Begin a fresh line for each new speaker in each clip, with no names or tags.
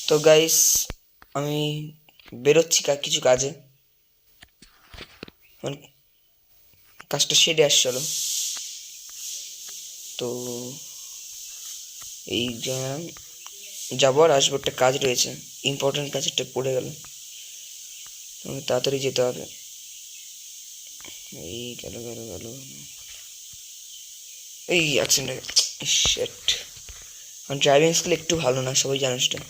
তো গাইস, আমি বেরোচ্ছি কিছু কাজে, মানে কাজটা সেরে আসছি। চলো। তো এই যাবো আর আসবো, একটা কাজ রয়েছে, ইম্পর্টেন্ট কাজ একটা পড়ে গেল, আমাকে তাড়াতাড়ি যেতে হবে। এই গেল গেল গেল, এই অ্যাক্সিডেন্ট। শেট, আমার ড্রাইভিং স্কিল একটু ভালো না, সবাই জানো সেটা।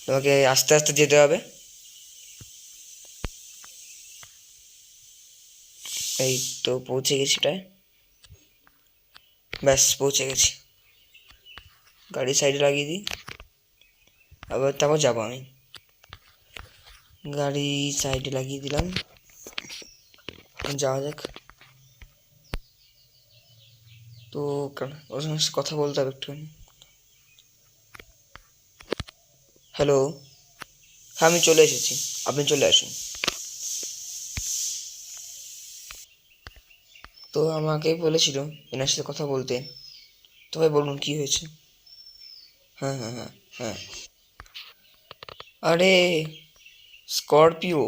তোমাকে আস্তে আস্তে যেতে হবে। এই তো পৌঁছে গেছি প্রায়, ব্যাস পৌঁছে গেছি। গাড়ি সাইডে লাগিয়ে দিই, তারপর যাবো আমি। গাড়ি সাইডে লাগিয়ে দিলাম, যাওয়া যাক। তো ওর সঙ্গে কথা বলতে হবে একটুখানি। হ্যালো, হ্যাঁ আমি চলে এসেছি, আপনি চলে আসুন। তো আমাকে বলেছিল এনার সাথে কথা বলতে, তবে বলুন কি হয়েছে। হ্যাঁ হ্যাঁ হ্যাঁ হ্যাঁ, আরে স্করপিও,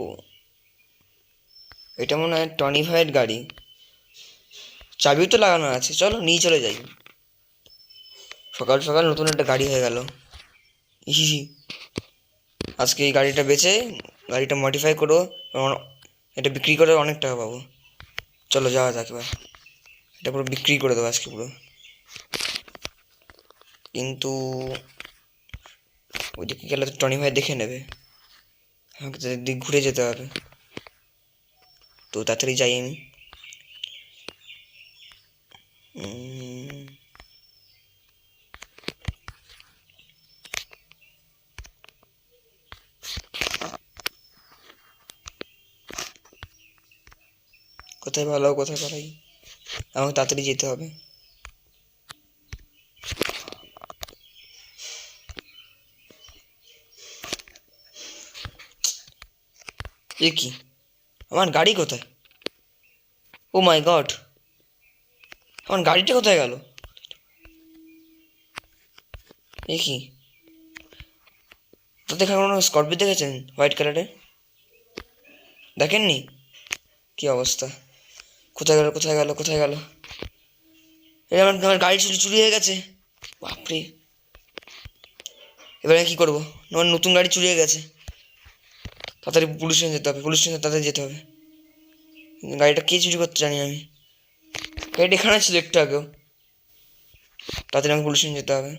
এটা মনে হয় টনি ভাইয়ের গাড়ি, চাবিও তো লাগানো আছে, চলো নিয়ে চলে যাই। সকাল সকাল নতুন একটা গাড়ি হয়ে গেল। ইহি, আজকে এই গাড়িটা বেচে, গাড়িটা মডিফাই করো, এটা বিক্রি করে অনেক টাকা পাবো। চলো যাওয়া যাক এবার, এটা পুরো বিক্রি করে দেবো আজকে পুরো। কিন্তু ওইদিকে গেলে তো টনি ভাই দেখে নেবে, আমাকে তো দিক ঘুরে যেতে হবে। তো তাড়াতাড়ি যাই আমি। কোথায় ভালো, কোথায় পালাই, আমাকে তাড়াতাড়ি যেতে হবে। এ কি, আমার গাড়ি কোথায়? ও মাই গড, আমার গাড়িটা কোথায় গেল? এ কি, তো দেখা কোনো স্করপিও দেখেছেন হোয়াইট কালারের? দেখেননি? কি অবস্থা, কোথায় গেল কোথায় গেল কোথায় গেল? এই আমার আমার গাড়ি চুরি চুরি হয়ে গেছে, বাপরে। এবারে কি করবো, আমার নতুন গাড়ি চুরি হয়ে গেছে। তাড়াতাড়ি পুলিশ স্টেশন যেতে হবে, পুলিশ স্টেশন তাড়াতাড়ি যেতে হবে। গাড়িটা কে চুরি করতে জানি আমি, গাড়িটা এখানে ছিল একটু আগেও। তাড়াতাড়ি আমাকে পুলিশ স্টেশন যেতে হবে।